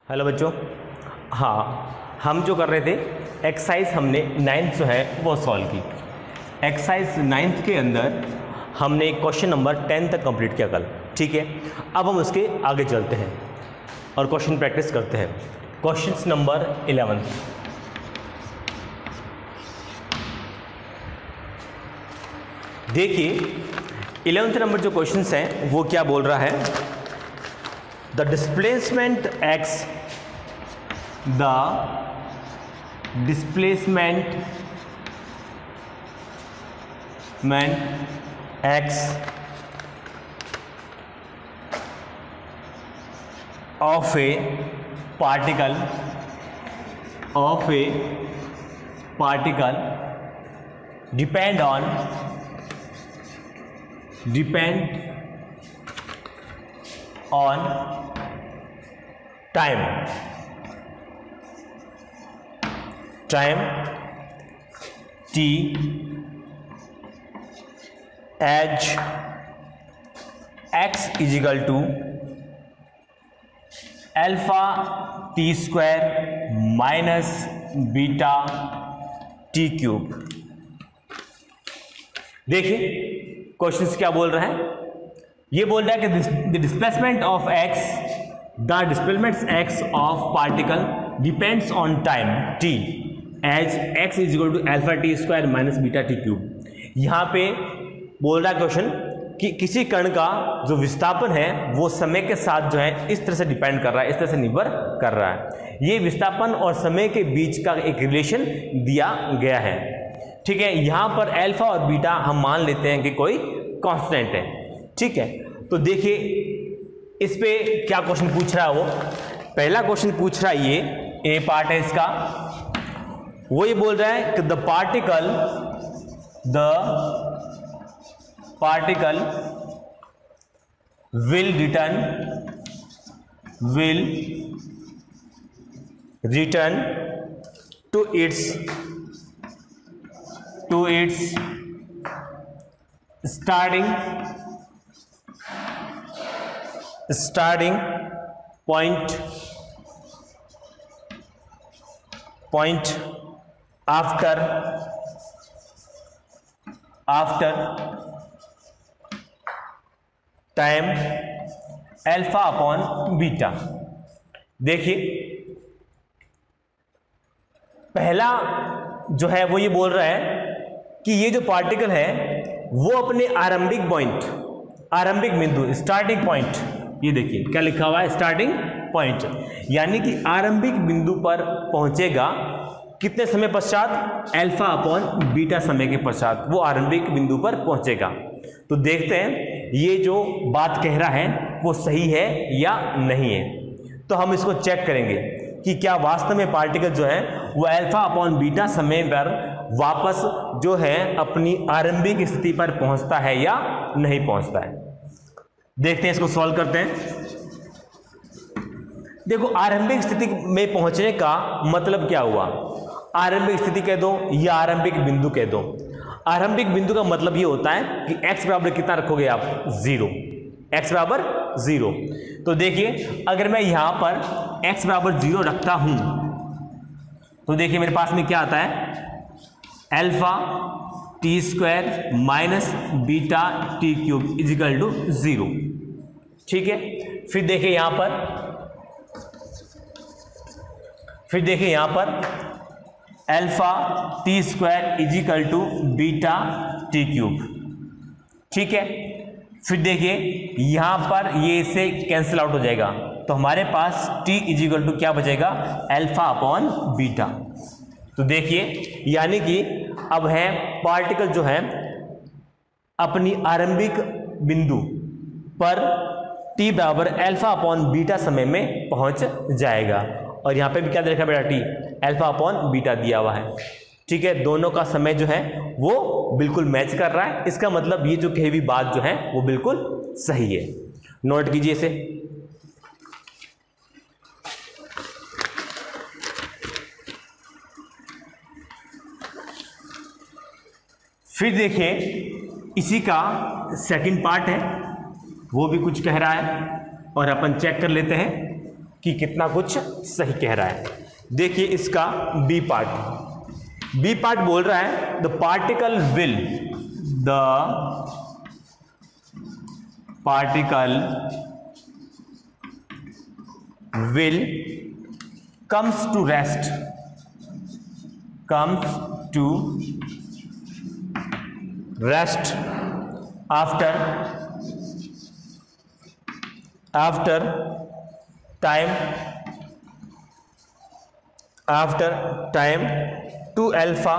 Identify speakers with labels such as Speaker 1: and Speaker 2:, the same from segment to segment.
Speaker 1: Hello बच्चों। हाँ, हम जो कर रहे थे एक्सरसाइज हमने 9th जो है वो सॉल्व की। एक्सरसाइज 9th के अंदर हमने क्वेश्चन नंबर 10 तक कंप्लीट किया कल। ठीक है, अब हम उसके आगे चलते हैं और क्वेश्चन प्रैक्टिस करते हैं। Question number 11। देखिए 11th नंबर जो क्वेश्चन हैं वो क्या बोल रहा है, the displacement x of a particle depend on time t as x is equal to alpha t square minus beta t cube. देखिए क्वेश्चन क्या बोल रहा है, ये बोल रहा है कि the displacement of x of particle depends on time t as x is equal to alpha t square minus beta t cube. यहाँ पे बोल रहा है क्वेश्चन कि किसी कण का जो विस्थापन है वो समय के साथ जो है इस तरह से डिपेंड कर रहा है, इस तरह से निर्भर कर रहा है। ये विस्थापन और समय के बीच का एक रिलेशन दिया गया है। ठीक है, यहाँ पर अल्फा और बीटा हम मान लेते हैं कि कोई कांस्टेंट है। ठीक है, तो देखिए इस पे क्या क्वेश्चन पूछ रहा है। वो पहला क्वेश्चन पूछ रहा है, ये ए पार्ट है इसका। वो ये बोल रहा है कि the particle will return to its starting point after time alpha upon beta। देखिए पहला जो है वो ये बोल रहा है कि ये जो पार्टिकल है वो अपने आरंभिक बिंदु स्टार्टिंग पॉइंट, ये देखिए क्या लिखा हुआ है स्टार्टिंग पॉइंट, यानी कि आरंभिक बिंदु पर पहुंचेगा कितने समय पश्चात, अल्फा अपॉन बीटा समय के पश्चात वो आरंभिक बिंदु पर पहुंचेगा। तो देखते हैं ये जो बात कह रहा है वो सही है या नहीं है। तो हम इसको चेक करेंगे कि क्या वास्तव में पार्टिकल जो है वो अल्फा अपॉन बीटा समय पर वापस जो है अपनी आरंभिक स्थिति पर पहुंचता है या नहीं पहुंचता है। देखते हैं, इसको सॉल्व करते हैं। देखो आरंभिक स्थिति में पहुंचने का मतलब क्या हुआ, आरंभिक स्थिति कह दो या आरंभिक बिंदु कह दो। आरंभिक बिंदु का मतलब ये होता है कि x बराबर कितना रखोगे आप, 0, x बराबर 0। तो देखिए अगर मैं यहां पर x बराबर 0 रखता हूं तो देखिए मेरे पास में क्या आता है, alpha t square minus beta t cube is equal to 0। ठीक है, फिर देखिए यहां पर alpha t square is equal to beta t cube. ठीक है, फिर देखिए यहां पर ये इससे कैंसिल आउट हो जाएगा तो हमारे पास t इज इक्वल टू क्या बचेगा, अल्फा अपॉन बीटा। तो देखिए यानी कि अब है पार्टिकल जो है अपनी आरंभिक बिंदु पर t बराबर अल्फा अपॉन बीटा समय में पहुंच जाएगा। और यहाँ पे भी क्या दे रखा बेटा, t अल्फा अपॉन बीटा दिया हुआ है। ठीक है, दोनों का समय जो है वो बिल्कुल मैच कर रहा है। इसका मतलब ये जो कही हुई बात जो है वो बिल्कुल सही है। नोट कीजिए इसे। फिर देखिए इसी का सेकंड पार्ट है, वो भी कुछ कह रहा है और अपन चेक कर लेते हैं कि कितना कुछ सही कह रहा है। देखिए इसका बी पार्ट बोल रहा है the particle will comes to rest after time 2 alpha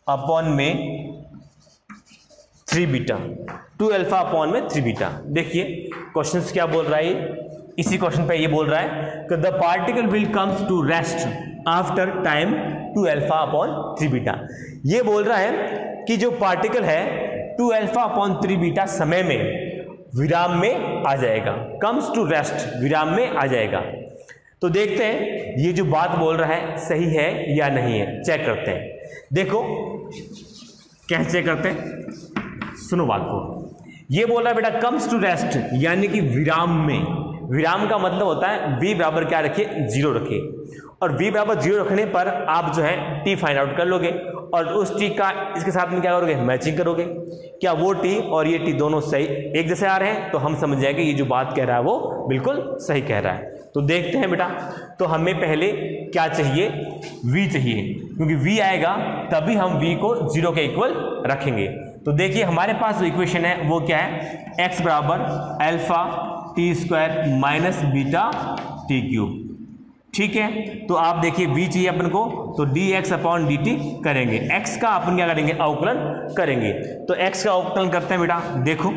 Speaker 1: upon में 3 बीटा 2 अल्फा अपॉन में 3 बीटा। देखिए क्वेश्चन क्या बोल रहा है, इसी क्वेश्चन पे ये बोल रहा है कि the particle will comes to rest after time 2 alpha upon 3 beta. ये बोल रहा है कि जो पार्टिकल है 2 अल्फा अपॉन 3 बीटा समय में विराम में आ जाएगा, कम्स टू रेस्ट विराम में आ जाएगा। तो देखते हैं ये जो बात बोल रहा है सही है या नहीं है, चेक करते हैं। देखो कैसे चेक करते हैं, सुनो बात को। ये बोल रहा है बेटा कम्स टू रेस्ट यानी कि विराम में। विराम का मतलब होता है v बराबर क्या रखिए 0 रखिए, और v बराबर 0 रखने पर आप जो है t फाइंड आउट कर लोगे और उस t का इसके साथ में क्या करोगे, मैचिंग करोगे। क्या वो t और ये t दोनों सही एक जैसे आ रहे हैं तो हम समझ जाएंगे ये जो बात कह रहा है वो बिल्कुल सही कह रहा है। तो देखते हैं बेटा, तो हमें पहले क्या चाहिए, v चाहिए, क्योंकि v आएगा तभी हम v को 0 के इक्वल रखेंगे। तो देखिए हमारे पास जो इक्वेशन है वो क्या है, x बराबर alpha t square minus beta t cube. ठीक है, तो आप देखिए v चाहिए अपन को, तो dx अपॉन dt करेंगे, x का अपन क्या करेंगे, अवकलन करेंगे। तो x का अवकलन करते हैं बेटा। देखो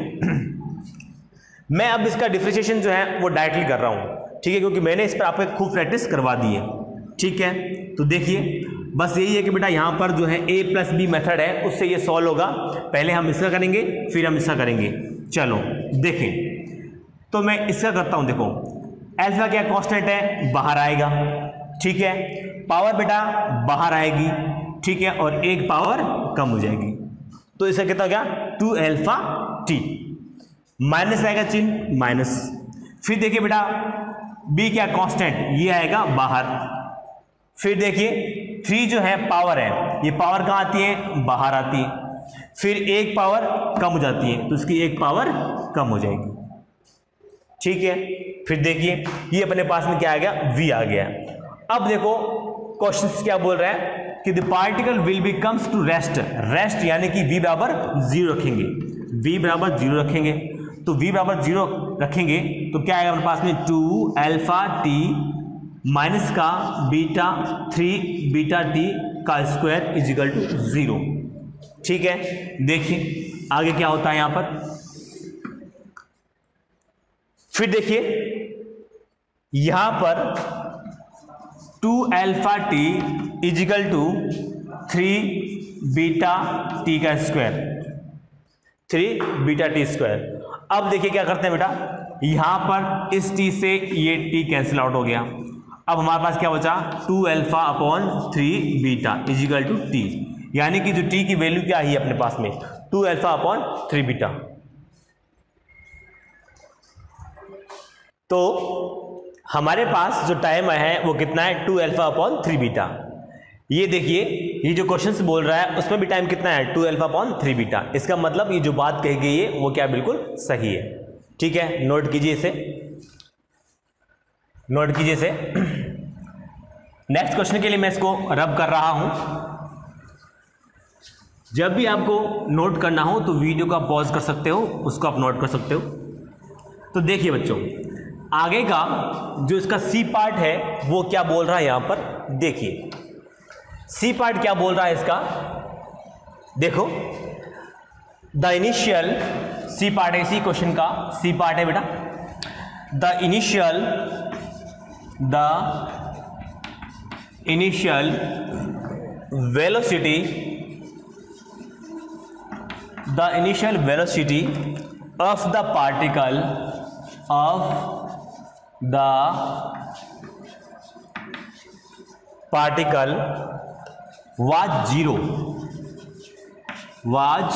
Speaker 1: मैं अब इसका डिफरेंशिएशन जो है वो डायरेक्टली कर रहा हूँ, ठीक है, क्योंकि मैंने इस पर आपको खूब प्रैक्टिस करवा दी है। ठीक है, तो देखिए बस यही है कि बेटा यहाँ पर जो है a प्लस बी मेथड है उससे ये सॉल्व होगा। पहले हम इसका करेंगे फिर हम इसका करेंगे। चलो देखें, तो मैं इसका करता हूं। देखो अल्फा क्या कांस्टेंट है, बाहर आएगा, ठीक है, पावर बेटा बाहर आएगी, ठीक है, और एक पावर कम हो जाएगी। तो इसका कितना हो गया 2 अल्फा टी, माइनस आएगा चिन्ह माइनस। फिर देखिए बेटा बी क्या कांस्टेंट, ये आएगा बाहर। फिर देखिए 3 जो है पावर है, ये पावर कहाँ आती है, बाहर आती है। फिर एक पावर कम हो जाती है तो इसकी एक पावर कम हो जाएगी। ठीक है, फिर देखिए ये अपने पास में क्या आ गया, v आ गया। अब देखो क्वेश्चन क्या बोल रहा है कि the particle will be comes to rest यानी कि v बराबर 0 रखेंगे, v बराबर 0 रखेंगे। तो v बराबर 0 रखेंगे तो क्या आएगा अपने पास में 2 अल्फा टी माइनस का बीटा 3 बीटा टी का स्क्वायर इज इक्वल टू 0। ठीक है, देखिए आगे क्या होता है यहां पर। फिर देखिए यहां पर 2 alpha t equal to 3 beta t का स्क्वायर, 3 बीटा टी स्क्वायर। अब देखिए क्या करते हैं बेटा, यहां पर इस टी से ये टी कैंसिल आउट हो गया। अब हमारे पास क्या बचा 2 alpha upon 3 beta equal to t, यानी कि जो टी की वैल्यू क्या है अपने पास में 2 अल्फा अपॉन 3 बीटा। तो हमारे पास जो टाइम है वो कितना है 2 अल्फा अपॉन 3 बीटा। ये देखिए ये जो क्वेश्चन बोल रहा है उसमें भी टाइम कितना है 2 अल्फा अपॉन 3 बीटा। इसका मतलब ये जो बात कही गई है वो क्या बिल्कुल सही है। ठीक है, नोट कीजिए इसे, नोट कीजिए इसे। नेक्स्ट क्वेश्चन के लिए मैं इसको रब कर रहा हूं। जब भी आपको नोट करना हो तो वीडियो का पॉज कर सकते हो, उसको आप नोट कर सकते हो। तो देखिए बच्चों आगे का जो इसका सी पार्ट है वो क्या बोल रहा है यहां पर, देखिए सी पार्ट क्या बोल रहा है इसका। देखो द इनिशियल सी पार्ट है, इसी क्वेश्चन का सी पार्ट है बेटा। The initial velocity of the particle was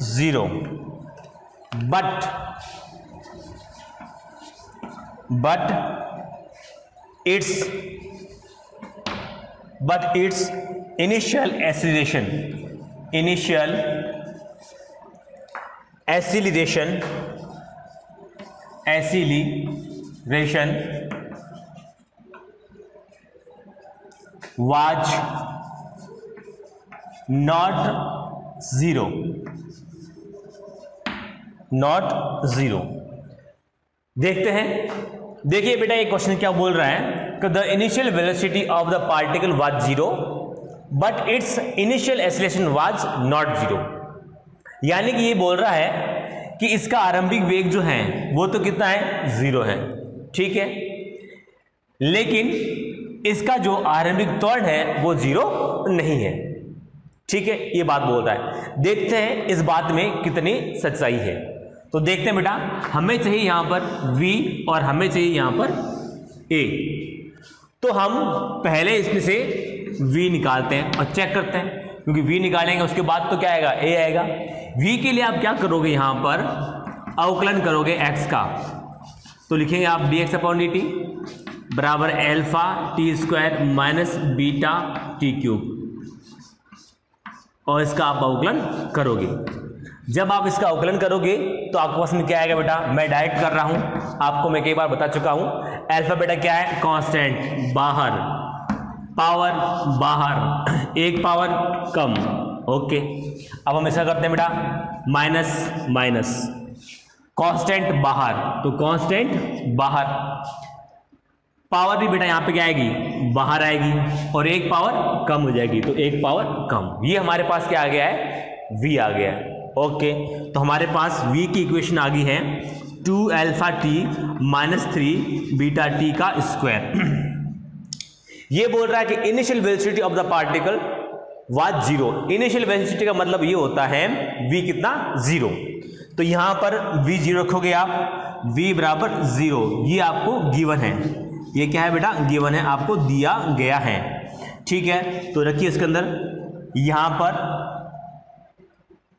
Speaker 1: zero, but but its initial acceleration was not zero. देखते हैं, देखिए बेटा ये क्वेश्चन क्या बोल रहा है कि the initial velocity of the particle was zero but it's initial acceleration was not zero. यानी कि ये बोल रहा है कि इसका आरंभिक वेग जो है वो तो कितना है, जीरो है, ठीक है, लेकिन इसका जो आरंभिक त्वरण है वो जीरो नहीं है, ठीक है, ये बात बोल रहा है। देखते हैं इस बात में कितनी सच्चाई है। तो देखते हैं बेटा, हमें चाहिए यहां पर v और हमें चाहिए यहां पर a। तो हम पहले इसमें से v निकालते हैं और चेक करते हैं, क्योंकि v निकालेंगे उसके बाद तो क्या आएगा, a आएगा। v के लिए आप क्या करोगे, यहां पर अवकलन करोगे x का, तो लिखेंगे आप dx/dt बराबर alpha t square minus beta t cube, और इसका आप अवकलन करोगे। जब आप इसका अवकलन करोगे तो आपके पास में क्या आएगा बेटा, मैं डायरेक्ट कर रहा हूं, आपको मैं कई बार बता चुका हूं। अल्फा बेटा क्या है, कांस्टेंट, बाहर, पावर बाहर, एक पावर कम, ओके। अब हम ऐसा करते हैं बेटा, माइनस माइनस, कांस्टेंट बाहर, तो कांस्टेंट बाहर, पावर भी बेटा यहां पे क्या आएगी, बाहर आएगी, और एक पावर कम हो जाएगी, तो एक पावर कम। ये हमारे पास क्या आ गया है, v आ गया है, ओके। तो हमारे पास v की इक्वेशन आ गई है 2 alpha t minus 3 beta t का स्क्वायर। ये बोल रहा है कि initial velocity of the particle was zero. Initial velocity का मतलब ये होता है v कितना, जीरो। तो यहां पर v जीरो रखोगे आप, v बराबर जीरो, ये आपको गिवन है, ये क्या है बेटा, गिवन है, आपको दिया गया है, ठीक है। तो रखिए इसके अंदर, यहां पर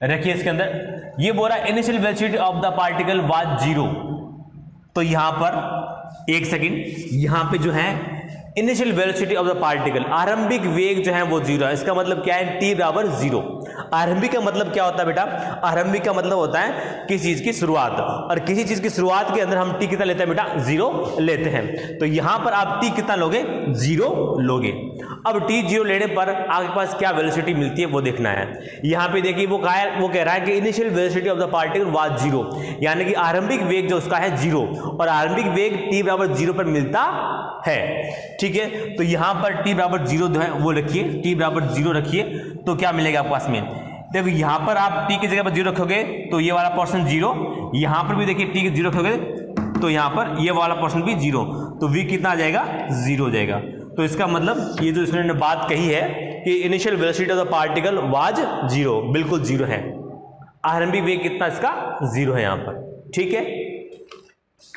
Speaker 1: रखिए इसके अंदर, ये बोल रहा है initial velocity of the particle was zero. तो यहां पर एक सेकंड, यहां पे जो है initial velocity of the particle, आरंभिक वेग जो है वो जीरो है। इसका मतलब क्या है, t बराबर जीरो। आरंभिक का मतलब क्या होता है बेटा, आरंभिक का मतलब होता है किसी चीज की शुरुआत, और किसी चीज की शुरुआत के अंदर हम t कितना लेते हैं बेटा, जीरो लेते हैं। तो यहां पर आप t कितना लोगे, जीरो लोगे। अब t जीरो लेने पर आपके पास क्या वेलोसिटी मिलती है वो देखना है। यहां पे देखिए वो कह रहा है कि initial velocity of the particle was zero, यानी कि आरंभिक वेग जो उसका है जीरो, और आरंभिक वेग t बराबर जीरो पर मिलता है, ठीक है। तो यहां पर t बराबर जीरो जो है वो रखिए, t बराबर जीरो रखिए, तो क्या मिलेगा आपके पास में, देखो यहां पर आप t की जगह पर जीरो रखोगे तो ये वाला पोर्शन जीरो, यहां पर भी देखिए t की जीरो रखोगे तो यहां पर ये वाला पोर्शन भी जीरो, तो v कितना आ जाएगा, जीरो हो जाएगा। तो इसका मतलब ये जो स्टूडेंट ने बात कही है कि initial velocity of the particle was zero, बिल्कुल जीरो है, आरंभिक वेग कितना इसका, जीरो है यहां पर, ठीक है।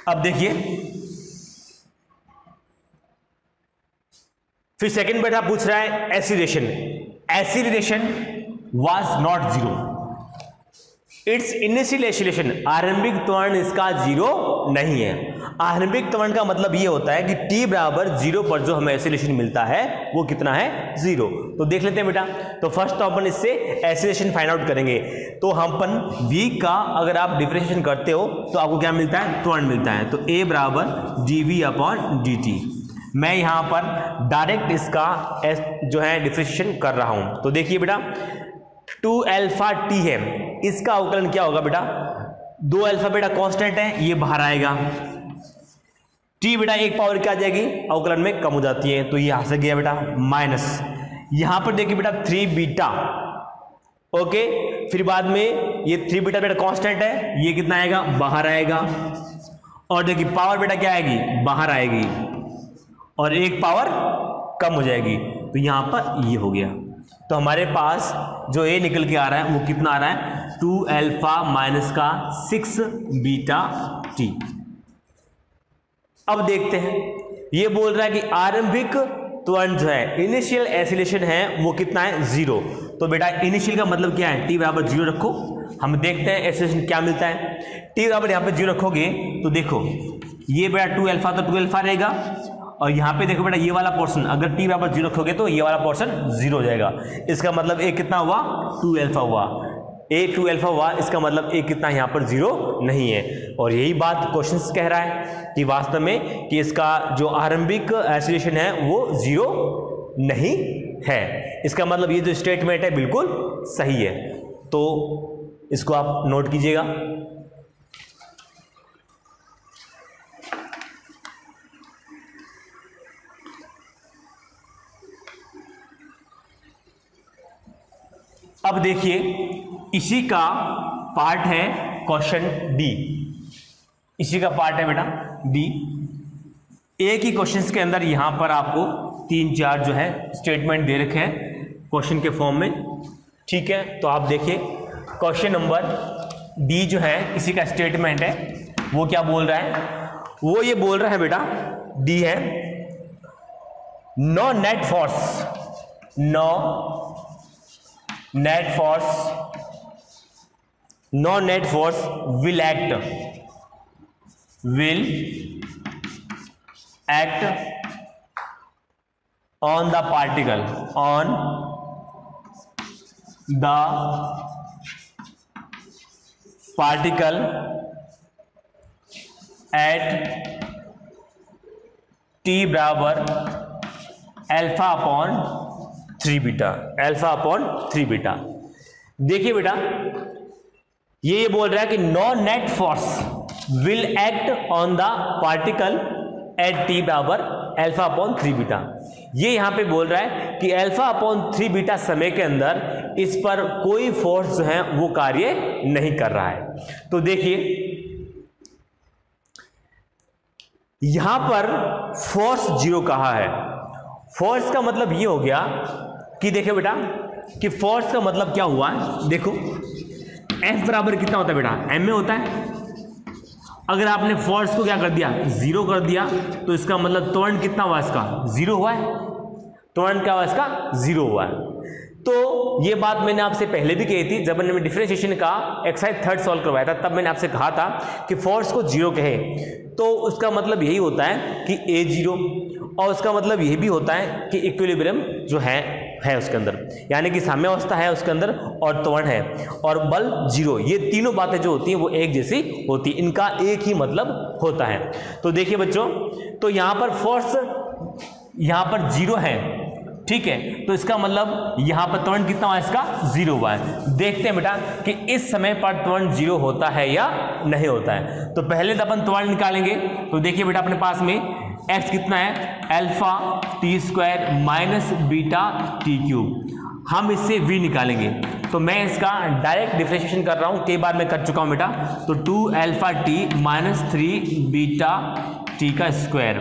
Speaker 1: अब देखिए फिर सेकंड बेटा पूछ रहा है acceleration. Acceleration was not zero, it's initial acceleration, आरंभिक त्वरण इसका जीरो नहीं है। आरंभिक त्वरण का मतलब ये होता है कि t बराबर जीरो पर जो हमें एक्सीलरेशन मिलता है वो कितना है, जीरो। तो देख लेते हैं बेटा, तो फर्स्ट तो अपन इससे एक्सीलरेशन फाइंड आउट करेंगे। तो हम अपन v का अगर आप डिफरेंशिएशन करते हो तो आपको क्या मिलता है, त्वरण मिलता है। तो a बराबर dv/dt। मैं यहां पर डायरेक्ट इसका जो है डिफरेंशिएशन कर रहा हूं। तो देखिए बेटा 2 अल्फा टी है, इसका अवकलन क्या होगा बेटा, 2 अल्फा बेटा कांस्टेंट है, ये बाहर आएगा, टी बेटा एक पावर क्या आ जाएगी, अवकलन में कम हो जाती है, तो ये यहां से गया बेटा माइनस। यहां पर देखिए बेटा 3 बीटा, ओके, फिर बाद में ये 3 बीटा बेटा कांस्टेंट है, ये कितना आएगा, बाहर आएगा, और देखिए पावर बेटा क्या आएगी, बाहर आएगी, और एक पावर कम हो जाएगी, तो यहां पर ये हो गया। तो हमारे पास जो ए निकल के आ रहा है वो कितना आ रहा है, 2 अल्फा माइनस का 6 बीटा टी। अब देखते हैं, ये बोल रहा है कि आरंभिक त्वरण जो है, इनिशियल एक्सीलरेशन है वो कितना है, जीरो। तो बेटा इनिशियल का मतलब क्या है, टी बराबर जीरो रखो, हम देखते हैं एक्सीलरेशन क्या मिलता है। टी बराबर यहाँ पे जीरो रखोगे तो देखो ये बेटा 2 अल्फा तो 2 अल्फा रहेगा, और यहाँ पे देखो बेटा ये वाला पोर्शन अगर t बराबर 0 रखोगे तो ये वाला पोर्शन 0 हो जाएगा। इसका मतलब a कितना हुआ 2 अल्फा हुआ, a 2 अल्फा हुआ, इसका मतलब a कितना यहाँ पर 0 नहीं है। और यही बात क्वेश्चन कह रहा है कि वास्तव में कि इसका जो आरंभिक एसिलेशन है वो 0 नहीं है। इसका मतलब ये जो स्टेटमेंट है बिल्कुल सही है, तो इसको आप नोट कीजिएगा। अब देखिए इसी का पार्ट है क्वेश्चन डी, इसी का पार्ट है बेटा डी। एक ही क्वेश्चंस के अंदर यहां पर आपको 3-4 जो है स्टेटमेंट दे रखे हैं क्वेश्चन के फॉर्म में, ठीक है। तो आप देखिए क्वेश्चन नंबर डी जो है इसी का स्टेटमेंट है, वो क्या बोल रहा है, वो ये बोल रहा है बेटा डी है no net force, no net force will act on the particle at t बराबर अल्फा अपॉन 3 बीटा। देखिए बेटा ये बोल रहा है कि no net force will act on the particle at t बराबर अल्फा अपॉन 3 बीटा। ये यहां पे बोल रहा है कि अल्फा अपॉन 3 बीटा समय के अंदर इस पर कोई फोर्स जो है वो कार्य नहीं कर रहा है। तो देखिए यहां पर फोर्स 0 कहा है, फोर्स का मतलब ये हो गया कि देखिए बेटा कि फोर्स का मतलब क्या हुआ, देखो F बराबर कितना होता है बेटा m में होता है। अगर आपने फोर्स को क्या कर दिया 0 कर दिया तो इसका मतलब त्वरण कितना हुआ, इसका 0 हुआ है, त्वरण क्या हुआ इसका 0 हुआ है। तो ये बात मैंने आपसे पहले भी कही थी, जब मैंने डिफरेंशिएशन का एक्सरसाइज 3 सॉल्व करवाया था, तब मैंने आपसे कहा था कि फोर्स को 0 कहे तो उसका मतलब यही होता है कि A 0, और उसका मतलब यही भी होता है कि इक्विलिब्रियम जो है उसके अंदर, यानी कि साम्यावस्था है उसके अंदर और त्वरण है और बल 0। ये तीनों बातें जो होती हैं वो एक जैसी होती, इनका एक ही मतलब होता है। तो देखिए बच्चों, तो यहाँ पर फोर्स यहाँ पर 0 है, ठीक है, तो इसका मतलब यहाँ पर त्वरण कितना हुआ, इसका 0 हुआ है। देखते हैं बेटा कि इस समय पर त्वरण 0 होता है या नहीं होता है। तो पहले तो अपन त्वरण निकालेंगे। तो देखिए बेटा अपने पास में x कितना है alpha t square minus beta t cube, हम इससे v निकालेंगे। तो मैं इसका डायरेक्ट डिफरेंशिएशन कर रहा हूँ, कई बार मैं कर चुका हूँ बेटा। तो 2 alpha t minus 3 beta t का स्क्वायर,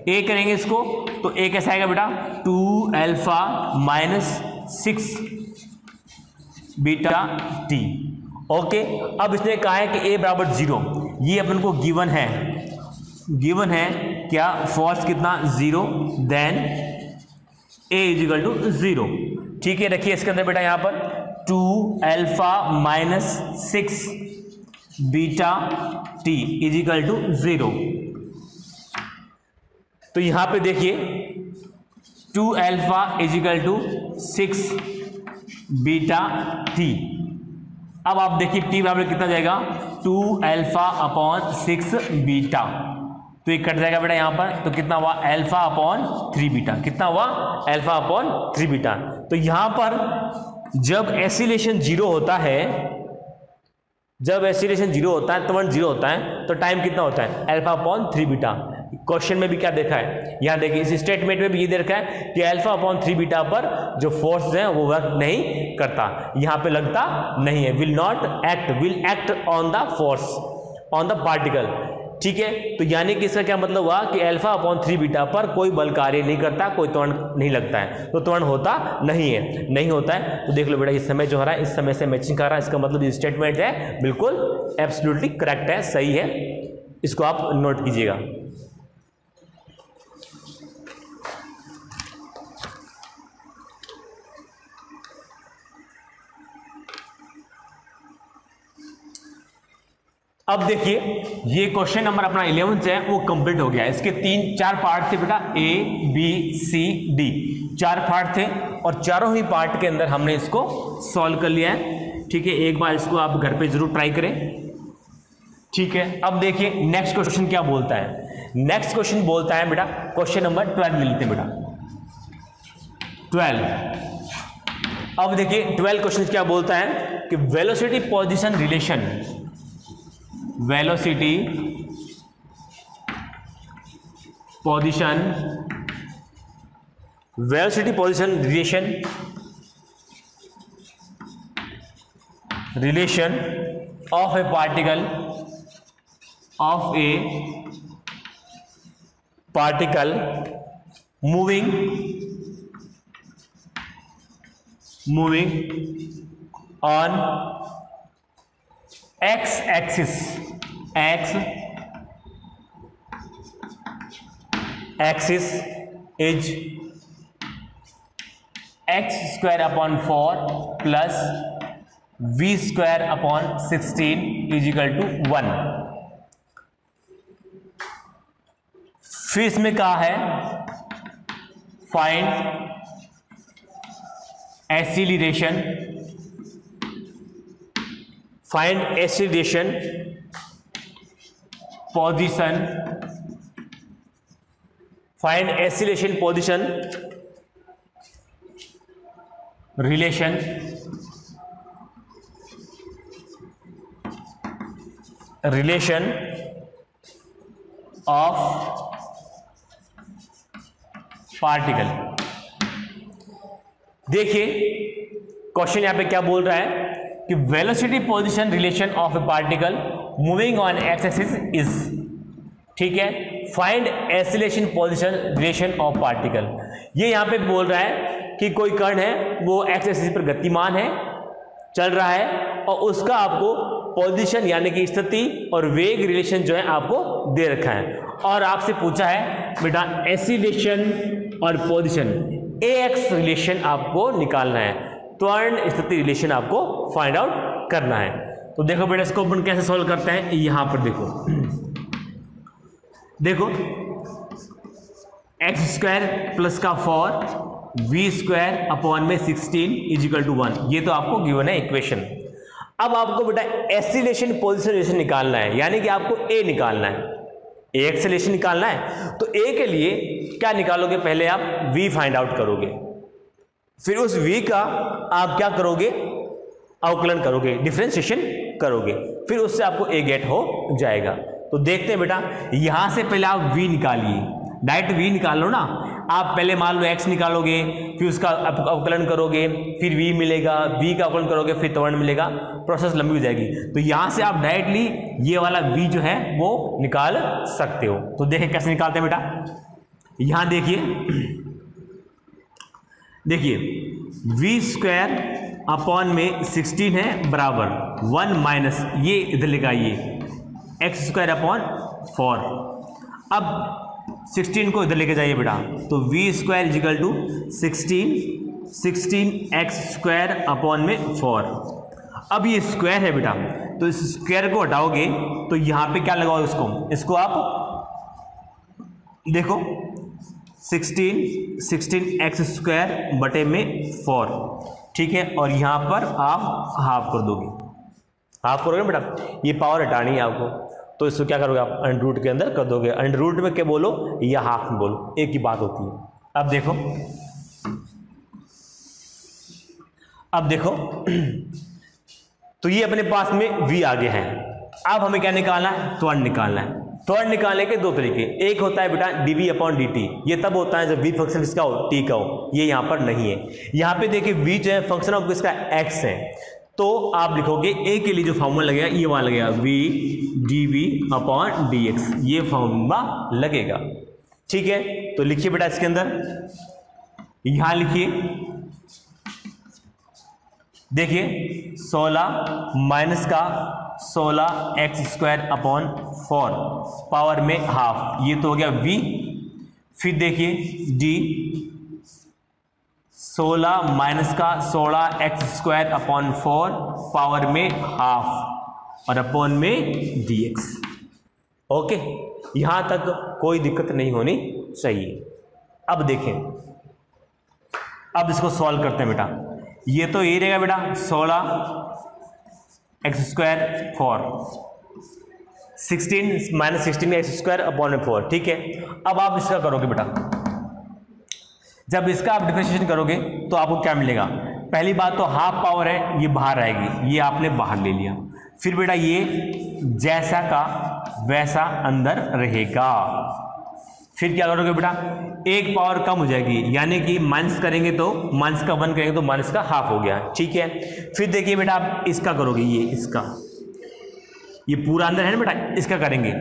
Speaker 1: ए करेंगे इसको तो ए कैसा आएगा बेटा 2 alpha minus 6 beta T. Okay, अब इसने कहा है कि ए बराबर 0, ये अपन को गिवन है क्या, फोर्स कितना 0, then a is equal to 0। ठीक है, रखिए इसके अंदर बेटा यहाँ पर 2 alpha minus 6 beta t is equal to 0। तो यहां पे देखिए 2 alpha is equal to 6 beta t. अब आप देखिए टी बराबर कितना जाएगा 2 अल्फा अपॉन 6 बीटा, तो ये कट जाएगा बेटा यहां पर। तो कितना हुआ अल्फा अपॉन 3 बीटा, कितना हुआ अल्फा अपॉन 3 बीटा। तो यहां पर जब एसिलेशन 0 होता है, जब एसिलेशन 0 होता है, त्वरण 0 होता है, तो टाइम कितना होता है अल्फा अपॉन 3 बीटा। क्वेश्चन में भी क्या देखा है, यहां देखिए इस स्टेटमेंट में भी ये देखा है कि अल्फा अपॉन 3 बीटा पर जो फोर्स है वो वर्क नहीं करता, यहां पे लगता नहीं है, will not act, will act on the force on the particle. ठीक है, तो यानी कि इसका क्या मतलब हुआ कि अल्फा अपॉन 3 बीटा पर कोई बल कार्य नहीं करता, कोई त्वरण नहीं लगता है, तो त्वरण होता नहीं होता है। तो देख लो बेटा इस समय जो हो रहा है इस समय से मैचिंग कर रहा है, इसका मतलब ये स्टेटमेंट है बिल्कुल एब्सोल्युटली करेक्ट है, सही है, इसको आप नोट कीजिएगा। अब देखिए ये क्वेश्चन नंबर अपना 11 है वो कंप्लीट हो गया। इसके 3-4 पार्ट थे बेटा, A B C D, 4 part थे और चारों ही पार्ट के अंदर हमने इसको सॉल्व कर लिया है। ठीक है, एक बार इसको आप घर पे जरूर ट्राई करें। ठीक है, अब देखिए नेक्स्ट क्वेश्चन क्या बोलता है। नेक्स्ट क्वेश्चन बोलता है बेटा, क्वेश्चन नंबर 12 ले लेते हैं बेटा, 12। अब देखिए 12 क्वेश्चन क्या बोलता है कि velocity position relation, velocity position relation of A particle moving on x axis is x square upon 4 plus v square upon 16 is equal to 1। फिर इसमें कहा है find acceleration, position, relation of particle. देखिए question यहां पे क्या बोल रहा है कि velocity position relation of A particle moving on x axis is, ठीक है, find acceleration position relation of particle. ये यहां पे बोल रहा है कि कोई कण है वो एक्स एक्सिस पर गतिमान है, चल रहा है, और उसका आपको पोजीशन यानी कि स्थिति और वेग रिलेशन जो है आपको दे रखा है, और आपसे पूछा है बेटा एक्सीलरेशन और पोजीशन AX रिलेशन आपको निकालना है, त्वरण स्थिति रिलेशन आपको फाइंड आउट करना है। तो देखो बेटा इसको अपन कैसे सॉल्व करते हैं, यहां पर देखो एक्स स्क्वायर प्लस का 4 v स्क्वायर अपॉन में 16 इज इक्वल टू 1, ये तो आपको गिवन है इक्वेशन। अब आपको बेटा एक्सीलरेशन पोजीशन रिलेशन निकालना है, यानी कि आपको A निकालना है, AX रिलेशन निकालना है। तो A के लिए क्या निकालोगे, पहले आप V फाइंड आउट करोगे, फिर उस V का आप क्या करोगे, अवकलन करोगे, डिफरेंशिएशन करोगे, फिर उससे आपको A गेट हो जाएगा। तो देखते हैं बेटा, यहां से पहले आप V निकालिए, डायरेक्ट V निकाल लो ना। आप पहले मान लो X निकालोगे, फिर उसका अवकलन करोगे, फिर V मिलेगा, V का अवकलन करोगे, फिर त्वरण मिलेगा, प्रोसेस लंबी हो जाएगी। तो यहां से आप डायरेक्टली ये वाला V जो है वो निकाल सकते हो। तो देखें कैसे निकालते हैं बेटा, यहां देखिए v स्क्वायर अपॉन में 16 है बराबर 1 माइनस ये इधर लेकर आइए एक्स स्क्वायर अपॉन 4। अब 16 को इधर लेके जाइए बेटा, तो v square equal to 16 x square upon में 4। अब ये स्क्वायर है बेटा, तो इस स्क्वायर को हटाओगे तो यहां पे क्या लगाओगे, इसको आप देखो 16 एक्स स्क्वायर बटे में 4, ठीक है, और यहां पर आप हाफ कर दोगे, हाफ करोगे बेटा, ये पावर हटानी है आपको, तो इसको क्या करोगे आप अंडर रूट के अंदर कर दोगे। अंडर रूट में क्या बोलो या हाफ में बोलो, एक ही बात होती है। अब देखो तो ये अपने पास में v आगे है। अब हमें क्या निकालना है, त्वरण निकालना है। त्वरण निकालने के दो तरीके, एक होता है बेटा dv अपॉन dt, ये तब होता है जब v फंक्शन किसका हो, t का हो, ये यहाँ पर नहीं है। यहाँ पे देखिए v जो है फंक्शन ऑफ किसका x है, तो आप लिखोगे a के लिए जो फॉर्मूला लगेगा ये वहां लगेगा v dv अपॉन dx, ये फॉर्मूला लगेगा, ठीक है। तो लिखिए बेटा इसके अंदर, यहां लिखिए, देखिए 16 माइनस का 16 एक्स स्क्वायर अपॉन 4 पावर में हाफ, ये तो हो गया v। फिर देखिए d 16 माइनस का 16 एक्स स्क्वायर अपॉन 4 पावर में हाफ, और अपॉन में dx। ओके, यहां तक कोई दिक्कत नहीं होनी चाहिए। अब देखें, अब इसको सॉल्व करते हैं बेटा। ये तो ये रहेगा बेटा 16x² 4, 16 माइनस 16x² अपॉन में 4। ठीक है, अब आप इसका करोगे बेटा, जब इसका आप डिफरेंशिएशन करोगे तो आपको क्या मिलेगा? पहली बात तो हाफ पावर है, ये बाहर आएगी, ये आपने बाहर ले लिया। फिर बेटा ये जैसा का वैसा अंदर रहेगा। फिर क्या करोगे बेटा, एक पावर कम हो जाएगी, यानी कि माइनस करेंगे तो माइनस का 1 करेंगे तो माइनस का हाफ हो गया। ठीक है, फिर देखिए बेटा आप इसका करोगे, ये इसका, ये पूरा अंदर है ना बेटा, इसका करेंगे,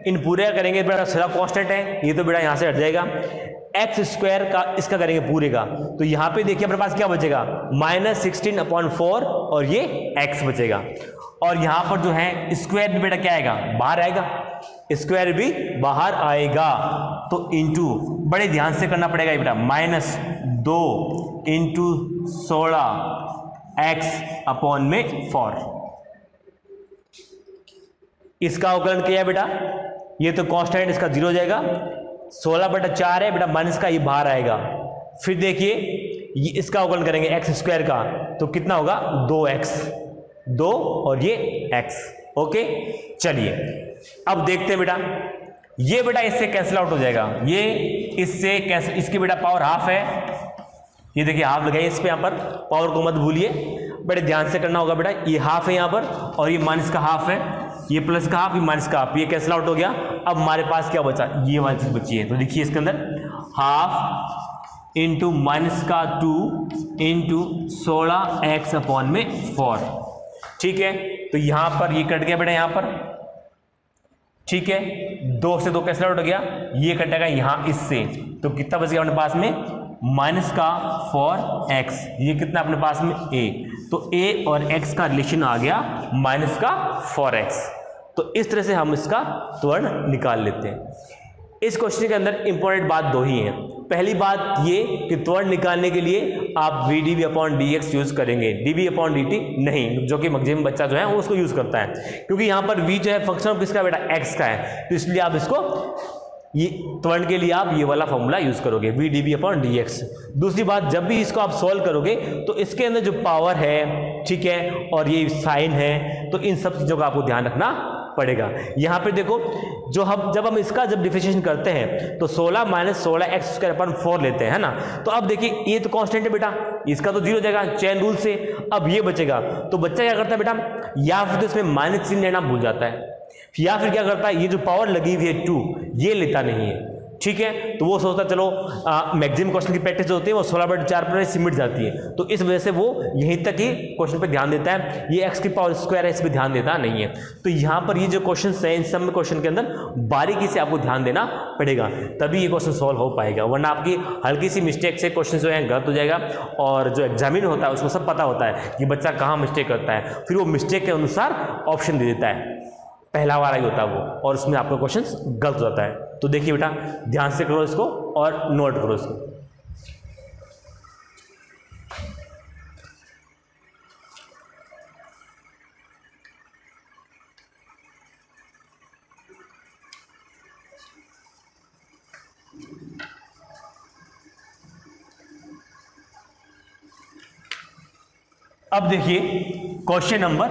Speaker 1: इन पूरे का करेंगे बेटा, सारा कांस्टेंट है, ये तो बेटा यहाँ से हट जाएगा। x² का इसका करेंगे पूरे का, तो यहाँ पे देखिए अपने पास क्या बचेगा, -16/4 और ये x बचेगा। और यहाँ पर जो है स्क्वायर भी बेटा क्या आएगा, बाहर आएगा, स्क्वायर भी बाहर आएगा। तो इंटू, बड़े ध्यान से करना पड़ेगा ये बेटा, -2 × 16x अपॉन में 4। इसका अवकलन किया बेटा, ये तो कांस्टेंट इसका 0 हो जाएगा, 16/4 है बेटा, माइनस का ये बाहर आएगा। फिर देखिए ये इसका अवकलन करेंगे x² का, तो कितना होगा 2x, 2 और ये x। ओके, चलिए अब देखते हैं बेटा, ये बेटा इससे कैंसिल आउट हो जाएगा, ये इससे कैंसिल, इसकी बेटा पावर हाफ है, ये देखिए हाफ लगाइए इस पे, यहाँ पर पावर को मत भूलिए, बड़े ध्यान से करना होगा बेटा। ये हाफ है यहाँ पर, और ये माइनस का हाफ है, ये प्लस का हाफ, ये माइनस का हाफ, ये कैंसिल आउट हो गया। अब हमारे पास क्या बचा, ये वाली चीज बची है, तो देखिए इसके अंदर हाफ इंटू -2 × 16x अपॉन में 4। ठीक है, तो यहां पर ये कट गया बेटा यहाँ पर। ठीक है, 2 से 2 कैंसिल आउट हो गया, ये कटेगा यहाँ इससे, तो कितना बच गया अपने पास में, -4x, ये कितना अपने पास में a, तो a और x का रिलेशन आ गया -4x। तो इस तरह से हम इसका त्वरण निकाल लेते हैं। इस क्वेश्चन के अंदर इंपॉर्टेंट बात 2 ही है। पहली बात ये कि त्वरण निकालने के लिए आप v/dx यूज करेंगे, dv/dt नहीं, जो कि मैक्सिमम बच्चा जो है वो उसको यूज करता है, क्योंकि यहाँ पर v जो है फंक्शन किसका बेटा, x का है, तो इसलिए आप इसको, ये त्वरण के लिए आप ये वाला फॉर्मूला यूज करोगे, v/dv/dx। दूसरी बात, जब भी इसको आप सॉल्व करोगे तो इसके अंदर जो पावर है, ठीक है, और ये साइन है, तो इन सब चीजों का आपको ध्यान रखना पड़ेगा। यहाँ पे देखो, जब हम इसका डिफरेंशिएशन करते हैं तो 16 - 16x² अपन 4 लेते हैं, है ना। तो अब देखिए ये तो कांस्टेंट है बेटा, इसका तो 0 हो जाएगा चेन रूल से। अब ये बचेगा, तो बच्चा क्या करता है बेटा, या फिर तो इसमें माइनस चिन्ह लेना भूल जाता है, या फिर क्या करता है, ये जो पावर लगी हुई है 2, ये लेता नहीं है। ठीक है, तो वो सोचता है चलो मैक्सिमम क्वेश्चन की प्रैक्टिस जो होती है वो 16/4 पर सिमट जाती है, तो इस वजह से वो यहीं तक ही क्वेश्चन पे ध्यान देता है, ये x की पावर स्क्वायर है इस पर ध्यान देता नहीं है। तो यहाँ पर ये जो क्वेश्चन है, इन सब में क्वेश्चन के अंदर बारीकी से आपको ध्यान देना पड़ेगा, तभी ये क्वेश्चन सॉल्व हो पाएगा, वरना आपकी हल्की सी मिस्टेक से क्वेश्चन जो है गलत हो जाएगा। और जो एग्जामिन होता है उसको सब पता होता है कि बच्चा कहाँ मिस्टेक करता है, फिर वो मिस्टेक के अनुसार ऑप्शन दे देता है, पहला वाला ही होता है वो, और उसमें आपका क्वेश्चन गलत हो जाता है। तो देखिए बेटा, ध्यान से करो इसको और नोट करो इसको। अब देखिए क्वेश्चन नंबर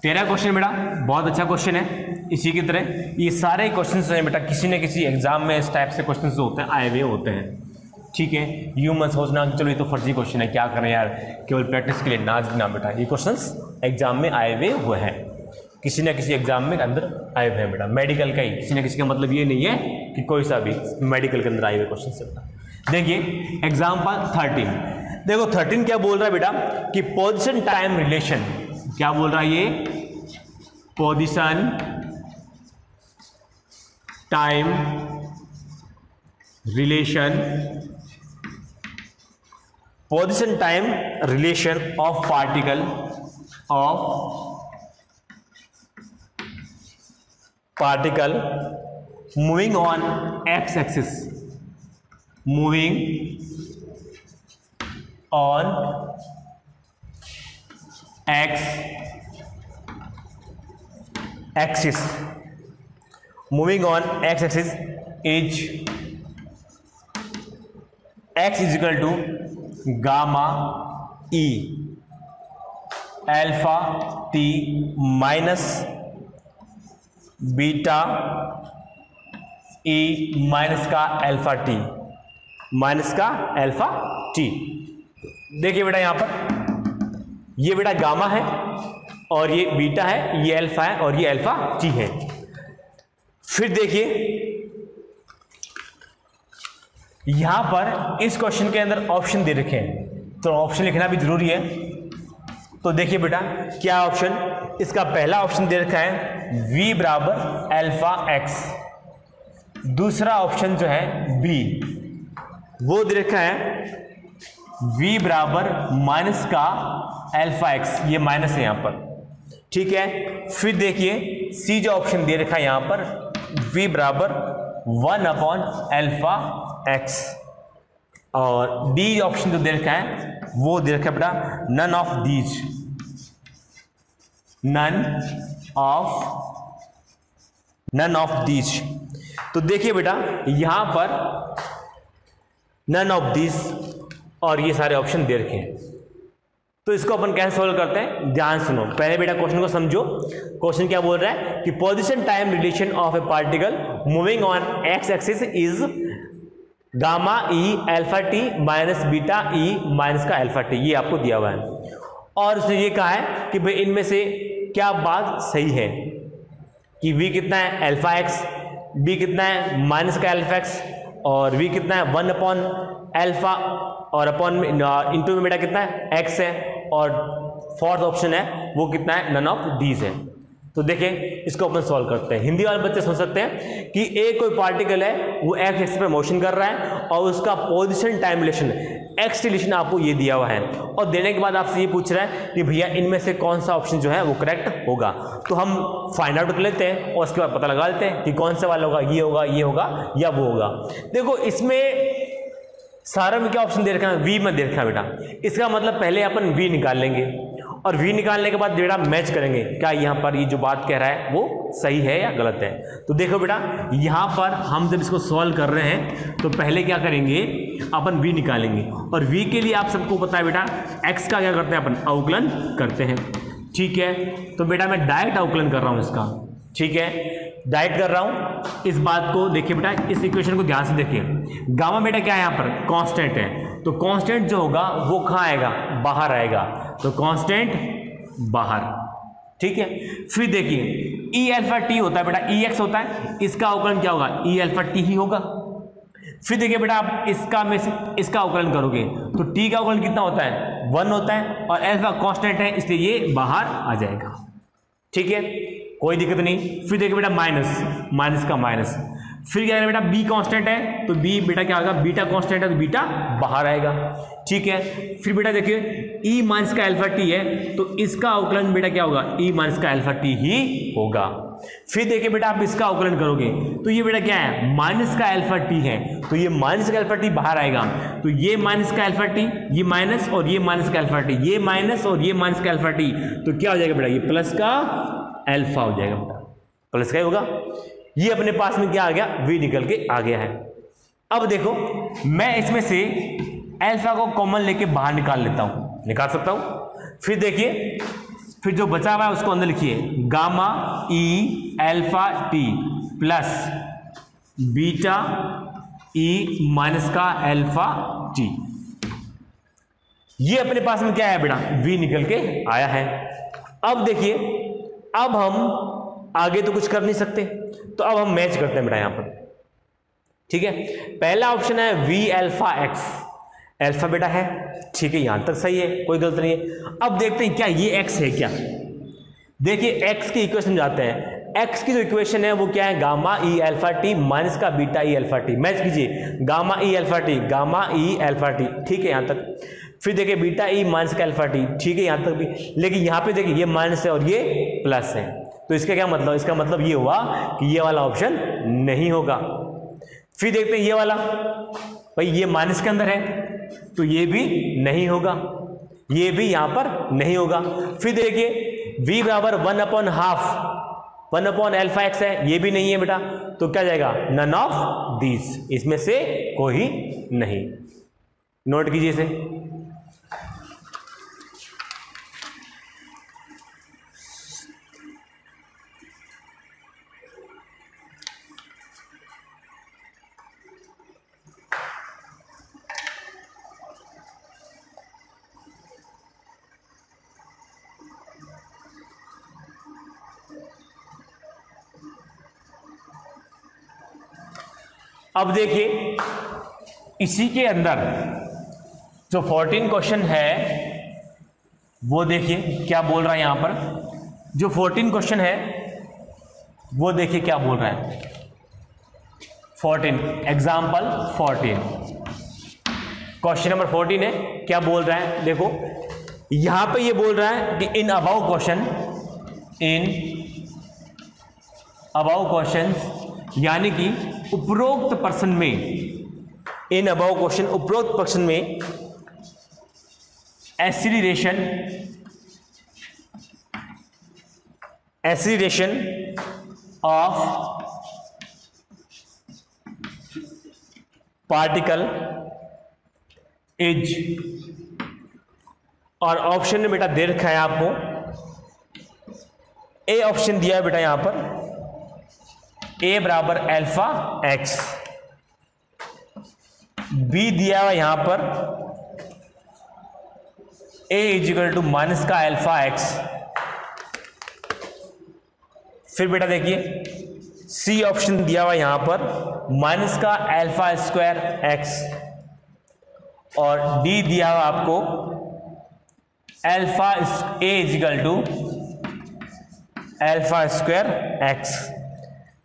Speaker 1: 13 क्वेश्चन बेटा, बहुत अच्छा क्वेश्चन है। इसी की तरह ये सारे क्वेश्चन हैं बेटा, किसी न किसी एग्जाम में इस टाइप से क्वेश्चन जो होते हैं आए हुए होते हैं। ठीक है, यूं मत सोचना कि चलो ये तो फर्जी क्वेश्चन है, क्या करें यार, केवल प्रैक्टिस के लिए ना बेटा, ये क्वेश्चन एग्जाम में आए हुए हैं, किसी न किसी एग्जाम में अंदर आए हुए हैं बेटा, मेडिकल का ही, किसी न किसी का मतलब ये नहीं है कि कोई सा भी मेडिकल के अंदर आए हुए क्वेश्चन से। देखिए एग्जाम्पल 13, देखो 13 क्या बोल रहा है बेटा कि पोजीशन टाइम रिलेशन, क्या बोल रहा है ये, position time relation, position time relation of particle moving on x axis, moving on axis. Moving on, x axis is x is equal to gamma e alpha t minus beta e minus का alpha t, minus का alpha T. देखिए बेटा यहां पर ये बेटा gamma है और ये बीटा है, ये अल्फा है और ये अल्फा टी है। फिर देखिए यहां पर इस क्वेश्चन के अंदर ऑप्शन दे रखे हैं, तो ऑप्शन लिखना भी जरूरी है। तो देखिए बेटा क्या ऑप्शन, इसका पहला ऑप्शन दे रखा है v बराबर अल्फा एक्स, दूसरा ऑप्शन जो है b वो दे रखा है v बराबर माइनस का अल्फा एक्स, ये माइनस है यहां पर, ठीक है। फिर देखिए c जो ऑप्शन दे रखा है यहां पर v बराबर 1 अपॉन अल्फा एक्स, और d ऑप्शन जो दे रखा है वो दे रखा है बेटा none of these, none of these. तो देखिए बेटा यहां पर नन ऑफ दीज और ये सारे ऑप्शन दे रखे हैं, तो इसको अपन कैसे सोल्व करते हैं, ध्यान सुनो। पहले बेटा क्वेश्चन को समझो। क्वेश्चन क्या बोल रहा है कि position time relation of A particle moving on x axis is gamma e alpha t minus beta e minus का अल्फा टी, ये आपको दिया हुआ है। और उसने ये कहा है कि भाई इनमें से क्या बात सही है, कि v कितना है अल्फा एक्स, b कितना है माइनस का अल्फा एक्स, और v कितना है 1 अपॉन अल्फा, और अपॉन इंटू में बेटा कितना है x है, और फोर्थ ऑप्शन है वो कितना है नन ऑफ दीज है। तो देखें इसको अपन सॉल्व करते हैं। हिंदी वाले बच्चे सोच सकते हैं कि एक कोई पार्टिकल है वो एक्स एक्सिस पर मोशन कर रहा है और उसका position time relation x relation आपको ये दिया हुआ है, और देने के बाद आपसे ये पूछ रहा है कि भैया इनमें से कौन सा ऑप्शन जो है वो करेक्ट होगा। तो हम फाइंड आउट कर लेते हैं और उसके बाद पता लगा लेते हैं कि कौन सा वाला होगा, ये होगा, ये होगा या वो होगा। देखो इसमें सारा में क्या ऑप्शन दे रखा है, वी में दे रखा है बेटा, इसका मतलब पहले अपन वी निकाल लेंगे और वी निकालने के बाद बेटा मैच करेंगे क्या यहाँ पर ये जो बात कह रहा है वो सही है या गलत है। तो देखो बेटा यहाँ पर हम जब इसको सॉल्व कर रहे हैं तो पहले क्या करेंगे, अपन v निकालेंगे, और v के लिए आप सबको पता है बेटा x का क्या करते हैं अपन अवकलन करते हैं, ठीक है। तो बेटा मैं डायरेक्ट अवकलन कर रहा हूँ इसका, ठीक है, डायरेक्ट कर रहा हूँ इस बात को। देखिए बेटा इस इक्वेशन को ध्यान से देखिए, गामा बेटा क्या है यहाँ पर कांस्टेंट है, तो कांस्टेंट जो होगा वो कहाँ आएगा, बाहर आएगा, तो कांस्टेंट बाहर, ठीक है। फिर देखिए ई अल्फा टी होता है बेटा, ई एक्स होता है, इसका अवकलन क्या होगा, ई अल्फा टी ही होगा। फिर देखिए बेटा आप इसका में से इसका अवकलन करोगे तो टी का अवकलन कितना होता है 1 होता है, और अल्फा कांस्टेंट है इसलिए ये बाहर आ जाएगा, ठीक है, कोई दिक्कत नहीं। फिर देखिए बेटा माइनस, माइनस का माइनस, फिर क्या है बेटा बी कांस्टेंट है तो बी बेटा क्या होगा, बीटा कांस्टेंट है तो बीटा बाहर आएगा, ठीक है। फिर बेटा देखिए ई माइनस का अल्फा टी है तो इसका अवकलन बेटा क्या होगा, ई माइनस का अल्फा टी ही होगा। फिर देखिए बेटा आप इसका अवकलन करोगे तो ये बेटा क्या है, माइनस का अल्फा टी है तो ये माइनस का अल्फा टी बाहर आएगा, तो ये माइनस का अल्फा टी, ये माइनस और ये माइनस का अल्फा टी, ये माइनस और ये माइनस का अल्फा टी, तो क्या हो जाएगा बेटा, ये प्लस का अल्फा हो जाएगा बेटा, प्लस का ही होगा। ये अपने पास में क्या आ गया, v निकल के आ गया है। अब देखो मैं इसमें से अल्फा को कॉमन लेके बाहर निकाल लेता हूं, निकाल सकता हूं। फिर देखिए फिर जो बचा हुआ है उसको अंदर लिखिए, gamma e alpha t plus beta e minus का अल्फा टी, ये अपने पास में क्या है बेटा, v निकल के आया है। अब देखिए अब हम आगे तो कुछ कर नहीं सकते, तो अब हम मैच करते हैं बेटा यहां पर, ठीक है। पहला ऑप्शन है v alpha x, alpha beta है, ठीक है, यहां तक सही है, कोई गलत नहीं है। अब देखते हैं क्या ये x है क्या। देखिए x की इक्वेशन जाते हैं, x की जो इक्वेशन है वो क्या है, gamma e alpha t minus का beta e alpha T, match कीजिए gamma e alpha T, gamma e alpha T, ठीक है यहां तक। फिर देखिए बीटा ई माइनस का अल्फा टी, ठीक है यहां तक भी, लेकिन यहां पे देखिए ये माइनस है और ये प्लस है, तो इसका क्या मतलब, इसका मतलब ये हुआ कि ये वाला ऑप्शन नहीं होगा। फिर देखते हैं ये वाला, भाई ये माइनस के अंदर है तो ये भी नहीं होगा। ये भी यहां पर नहीं होगा। फिर देखिए v बराबर 1/2 1/α x है, ये भी नहीं है बेटा, तो क्या जाएगा नन ऑफ दीज, इसमें से कोई नहीं। नोट कीजिए इसे। अब देखिए इसी के अंदर जो 14 क्वेश्चन है वो देखिए क्या बोल रहा है यहां पर। जो 14 क्वेश्चन है वो देखिए क्या बोल रहा है। 14 एग्जाम्पल 14 क्वेश्चन नंबर 14 है, क्या बोल रहा है देखो। यहां पे ये बोल रहा है कि इन अबाउ क्वेश्चंस यानी कि उपरोक्त प्रश्न में, इन अबाउ क्वेश्चन उपरोक्त प्रश्न में एसिलेशन ऑफ पार्टिकल इज, और ऑप्शन में बेटा दे रखा है आपको, ए ऑप्शन दिया है बेटा यहां पर a बराबर अल्फा x, b दिया हुआ यहां पर a इजिकल टू माइनस का अल्फा x। फिर बेटा देखिए c ऑप्शन दिया हुआ यहां पर माइनस का अल्फा स्क्वायर x, और d दिया हुआ आपको alpha a equal to alpha square x,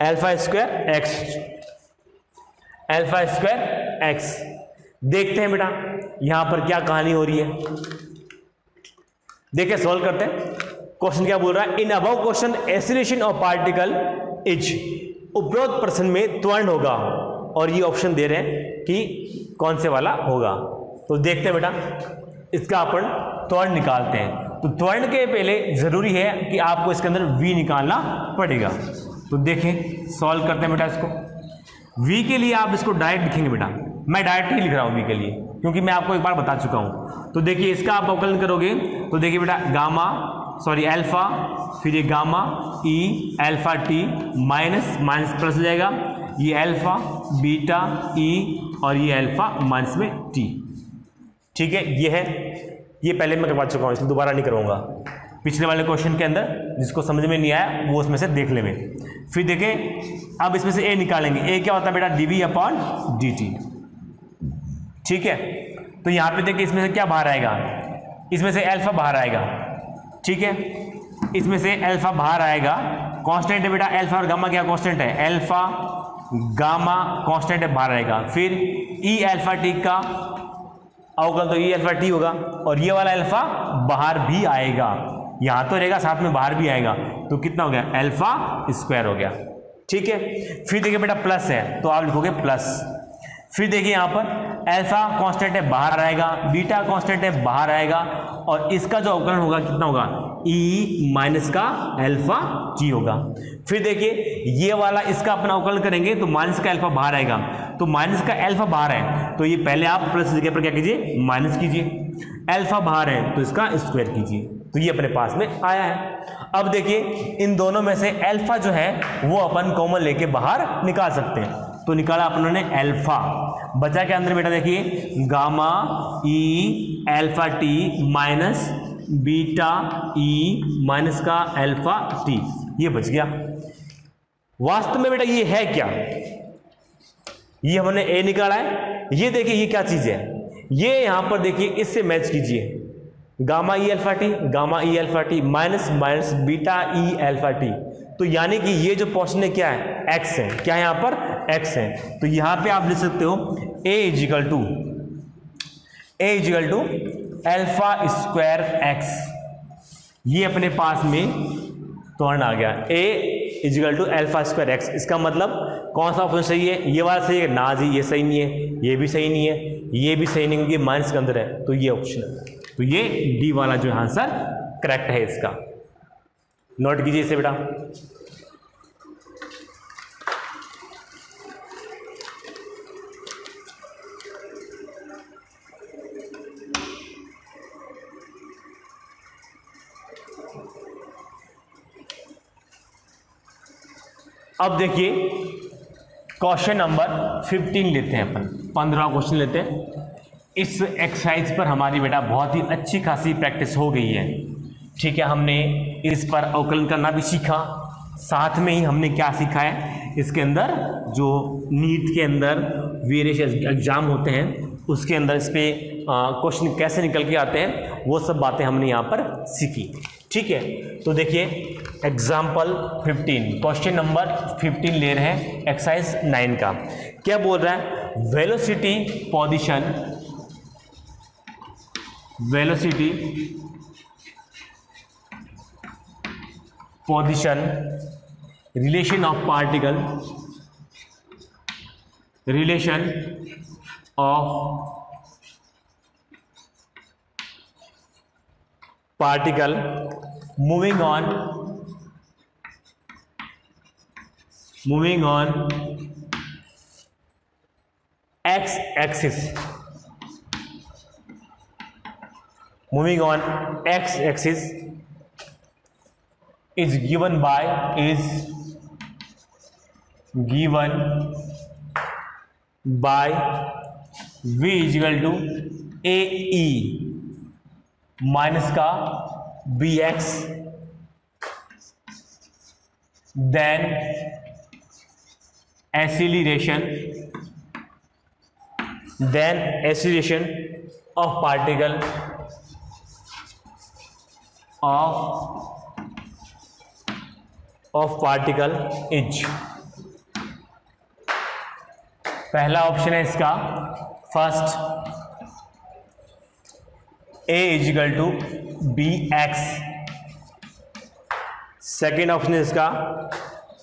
Speaker 1: alpha square x. देखते हैं बेटा यहां पर क्या कहानी हो रही है, देखिए सॉल्व करते हैं। क्वेश्चन क्या बोल रहा है, in above question acceleration of particle is, उपरोक्त प्रश्न में त्वरण होगा, और ये ऑप्शन दे रहे हैं कि कौन से वाला होगा। तो देखते हैं बेटा इसका अपन त्वरण निकालते हैं। तो त्वरण के पहले जरूरी है कि आपको इसके अंदर v निकालना पड़ेगा। तो देखें सॉल्व करते हैं बेटा इसको। v के लिए आप इसको डायरेक्ट लिखेंगे बेटा, मैं डायरेक्ट ही लिख रहा हूँ v के लिए क्योंकि मैं आपको एक बार बता चुका हूँ। तो देखिए इसका आप अवकलन करोगे तो देखिए बेटा अल्फा, फिर ये gamma e alpha t minus plus हो जाएगा, ये अल्फा बीटा ई और ये अल्फा माइनस में टी। ठीक है, ये है, ये पहले मैं करवा चुका हूँ इसलिए दोबारा नहीं करवाऊंगा। पिछले वाले क्वेश्चन के अंदर जिसको समझ में नहीं आया वो उसमें से देख ले में। फिर देखें अब इसमें से a निकालेंगे, a क्या होता है बेटा dv अपॉन dt। ठीक है, तो यहाँ पे देखिए इसमें से क्या बाहर आएगा, इसमें से अल्फा बाहर आएगा। ठीक है, इसमें से अल्फा बाहर आएगा, कांस्टेंट है बेटा, अल्फा और गामा क्या कांस्टेंट है, अल्फा गामा कांस्टेंट है, बाहर आएगा। फिर ई अल्फा टी का अवकल तो ई अल्फा टी होगा, और ये वाला अल्फा बाहर भी आएगा, यहां तो रहेगा साथ में बाहर भी आएगा, तो कितना हो गया अल्फा स्क्वायर हो गया। ठीक है, फिर देखिए बेटा प्लस है तो आप लिखोगे प्लस। फिर देखिए यहां पर अल्फा कांस्टेंट है बाहर आएगा, बीटा कांस्टेंट है बाहर आएगा, और इसका जो अवकलन होगा कितना होगा ई माइनस का अल्फा टी होगा। फिर देखिए ये वाला इसका अपना अवकलन करेंगे तो माइनस का अल्फा बाहर आएगा, तो माइनस का अल्फा बाहर है तो ये पहले आप प्लस जगह पर क्या कीजिए माइनस कीजिए, अल्फा बाहर है तो इसका स्क्वायर कीजिए, तो ये अपने पास में आया है। अब देखिए इन दोनों में से अल्फा जो है वो अपन कॉमन लेके बाहर निकाल सकते हैं, तो निकाला अपन ने अल्फा, बचा के अंदर बेटा देखिए gamma e alpha t minus beta e minus का अल्फा टी, ये बच गया। वास्तव में बेटा ये है क्या, ये हमने ए निकाला है, ये देखिए ये क्या चीज है, ये यहां पर देखिए इससे मैच कीजिए, gamma e alpha t minus beta e alpha t, तो यानी कि ये जो पोर्शन है क्या है एक्स है, क्या है यहां पर एक्स है, तो यहां पे आप लिख सकते हो a equal to alpha square x, ये अपने पास में त्वरण आ गया, a equal to alpha square x. इसका मतलब कौन सा ऑप्शन सही है, ये वाला सही है ना जी, ये सही नहीं है, ये भी सही नहीं है, ये भी सही नहीं है, ये माइनस के अंदर है, तो ये ऑप्शन है, तो ये डी वाला जो आंसर करेक्ट है इसका। नोट कीजिए इसे बेटा। अब देखिए क्वेश्चन नंबर 15 लेते हैं अपन, 15 क्वेश्चन लेते हैं। इस एक्सरसाइज पर हमारी बेटा बहुत ही अच्छी खासी प्रैक्टिस हो गई है। ठीक है, हमने इस पर अवकलन करना भी सीखा, साथ में ही हमने क्या सीखा है, इसके अंदर जो नीट के अंदर वेरियस एग्जाम होते हैं उसके अंदर इस पे क्वेश्चन कैसे निकल के आते हैं वो सब बातें हमने यहाँ पर सीखी। ठीक है, तो देखिए एग्जाम्पल 15, क्वेश्चन नंबर 15 ले रहे हैं एक्सरसाइज 9 का। क्या बोल रहा है, velocity position relation of particle moving on x axis is given by v is equal to ae minus का bx, then acceleration of particle is, पहला ऑप्शन है इसका first a is equal to bx, second option है इसका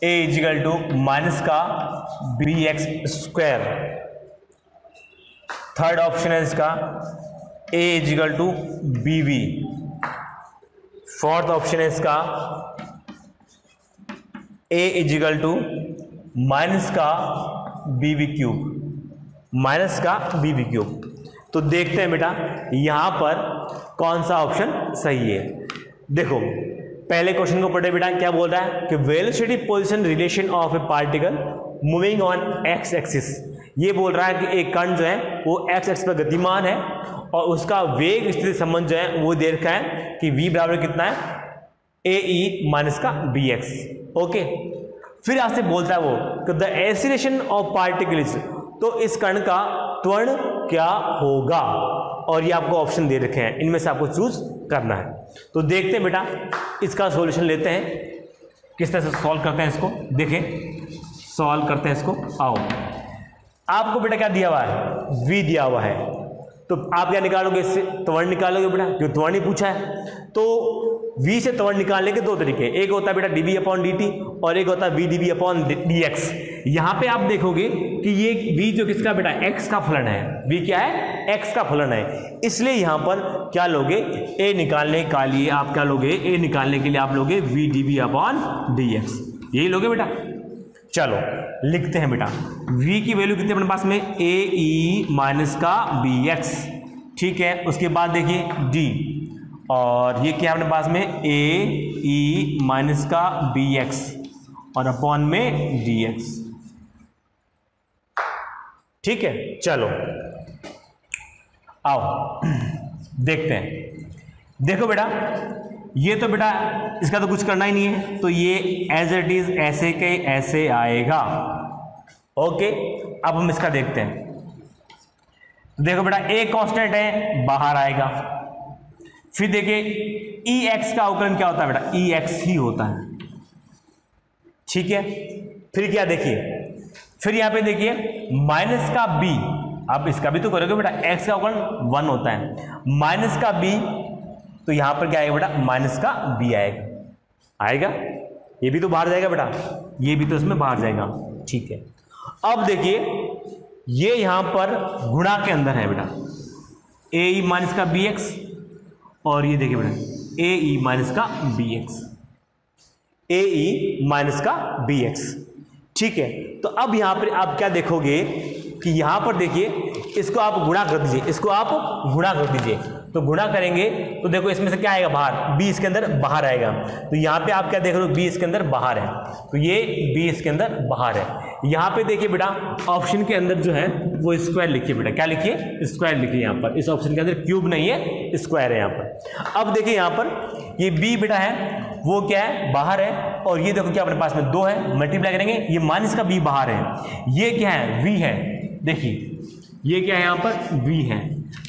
Speaker 1: a is equal to minus का bx square, third option है इसका a is equal to bv, fourth option है इसका a is equal to minus का bv क्यूब, तो देखते हैं बेटा यहां पर कौन सा ऑप्शन सही है। देखो पहले क्वेश्चन को पढ़े बेटा, क्या बोल रहा है कि velocity position relation of A particle moving on x axis. ये बोल रहा है कि एक कण जो है वो एक्स एक्सिस पर गतिमान है और उसका वेग स्थिति संबंध जो है वो दे रखा है कि v बराबर कितना है, ae माइनस का bx। ओके, फिर यहां से बोलता है वो कि द एक्सीलरेशन ऑफ पार्टिकल्स, तो इस कण का त्वरण क्या होगा, और ये आपको ऑप्शन दे रखे हैं, इनमें से आपको चूज करना है। तो देखते हैं बेटा इसका सॉल्यूशन लेते हैं, किस तरह से सॉल्व करते हैं इसको, देखें सॉल्व करते हैं इसको। आओ, आपको बेटा क्या दिया हुआ है, v दिया हुआ है, तो आप क्या निकालोगे, इससे त्वरण निकालोगे बेटा, जो त्वरण ही पूछा है। तो v से त्वरण निकालने के दो तरीके, एक होता है बेटा dv/dt और एक होता है vdv/dx। यहां पे आप देखोगे कि ये v जो किसका बेटा, x का फलन है, v क्या है, x का फलन है, इसलिए यहां पर क्या लोगे, a निकालने के लिए आप क्या लोगे, a निकालने के लिए आप लोगे vdv/dx, यही लोगे बेटा। चलो लिखते हैं बेटा, v की वैल्यू कितनी अपने पास में, ae माइनस का bx, ठीक है। उसके बाद देखिए d, और ये क्या अपने पास में ae माइनस का bx और अपॉन में dx, ठीक है। चलो आओ देखते हैं। देखो बेटा ये तो बेटा इसका तो कुछ करना ही नहीं है, तो ये एज इट इज ऐसे के ऐसे आएगा। ओके, अब हम इसका देखते हैं। देखो बेटा ए कांस्टेंट है, बाहर आएगा। फिर देखिए ई एक्स का अवकलन क्या होता है बेटा, ई एक्स ही होता है, ठीक है। फिर क्या देखिए, फिर यहां पे देखिए माइनस का बी, आप इसका भी तो करोगे बेटा, एक्स का अवकलन 1 होता है, माइनस का बी, तो यहां पर क्या आएगा बेटा, माइनस का बी आएगा, ये भी तो बाहर जाएगा बेटा, ये भी तो इसमें बाहर जाएगा, ठीक है। अब देखिए ये यहां पर गुणा के अंदर है बेटा, ए माइनस का बी एक्स और ये देखिए बेटा ए ई माइनस का बी एक्स, ए ई माइनस का बी एक्स। ठीक है, तो अब यहाँ पर आप क्या देखोगे कि यहाँ पर देखिए इसको आप गुणा कर दीजिए, इसको आप गुणा कर दीजिए। तो गुणा करेंगे तो देखो इसमें से क्या आएगा बाहर, b इसके अंदर बाहर आएगा। तो यहाँ पे आप क्या देख रहे हो, b इसके अंदर बाहर है, तो ये b इसके अंदर बाहर है। यहाँ पे देखिए बेटा ऑप्शन के अंदर जो है वो स्क्वायर लिखिए बेटा, क्या लिखिए, स्क्वायर लिखिए। यहाँ पर इस ऑप्शन के अंदर क्यूब नहीं है, स्क्वायर है यहाँ पर। अब देखिए यहाँ पर ये b बेटा है वो क्या है, बाहर है, और ये देखो क्या अपने पास में 2 है, मल्टीप्लाई करेंगे, ये माइनस का b बाहर है, ये क्या है v है, देखिए ये क्या है यहाँ पर v है,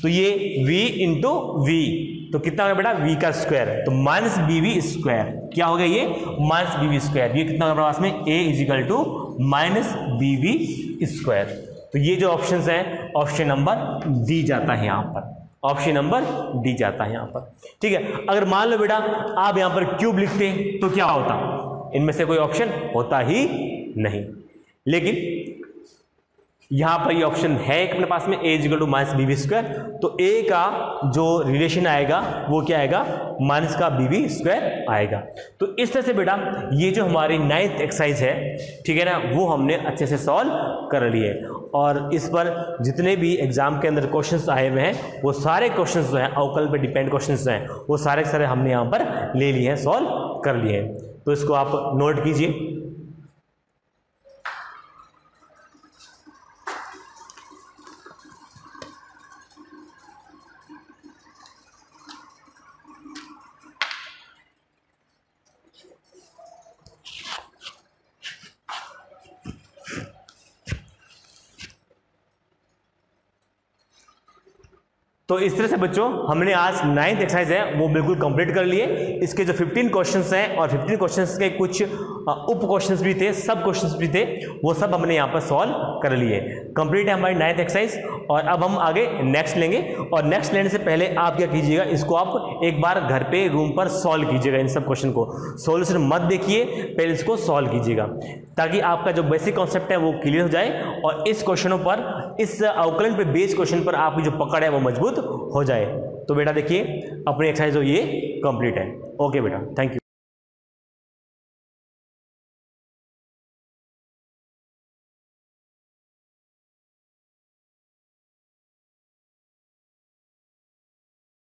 Speaker 1: तो ये v इंटू वी, तो कितना होगा बेटा v का स्क्वायर, तो माइनस बी वी स्क्वायर, क्या हो गया ये माइनस बी वी स्क्वायर। ये कितना होगा पास में a equal to minus b v square. तो ये जो ऑप्शन है ऑप्शन नंबर डी जाता है यहाँ पर, ऑप्शन नंबर डी जाता है यहाँ पर। ठीक है, अगर मान लो बेटा आप यहाँ पर क्यूब लिखते तो क्या होता, इनमें से कोई ऑप्शन होता ही नहीं, लेकिन यहाँ पर ये ऑप्शन है एक अपने पास में a equal to minus b v square, तो a का जो रिलेशन आएगा वो क्या आएगा, माइनस का बी वी स्क्वायर आएगा। तो इस तरह से बेटा ये जो हमारी 9th एक्सरसाइज है, ठीक है ना, वो हमने अच्छे से सॉल्व कर लिए। और इस पर जितने भी एग्जाम के अंदर क्वेश्चंस आए हुए हैं वो सारे क्वेश्चंस जो हैं अवकल पे डिपेंड क्वेश्चंस हैं, वो सारे के सारे हमने यहाँ पर ले लिए हैं, सॉल्व कर लिए हैं। तो इसको आप नोट कीजिए। तो इस तरह से बच्चों हमने आज 9th एक्सरसाइज है वो बिल्कुल कंप्लीट कर लिए। इसके जो 15 क्वेश्चंस हैं और 15 क्वेश्चंस के कुछ उप क्वेश्चंस भी थे, सब क्वेश्चंस भी थे, वो सब हमने यहाँ पर सॉल्व कर लिए। कंप्लीट है हमारी 9th एक्सरसाइज, और अब हम आगे नेक्स्ट लेंगे। और नेक्स्ट लेने से पहले आप क्या कीजिएगा, इसको आप एक बार घर पे रूम पर सॉल्व कीजिएगा। इन सब क्वेश्चन को सॉल्यूशन मत देखिए, पहले इसको सॉल्व कीजिएगा, ताकि आपका जो बेसिक कॉन्सेप्ट है वो क्लियर हो जाए और इस क्वेश्चनों पर, इस अवकलन पे बेस्ड क्वेश्चन पर आपकी जो पकड़ है वो मजबूत हो जाए। तो बेटा देखिए अपनी एक्सरसाइज जो ये कंप्लीट है। ओके बेटा, थैंक यू।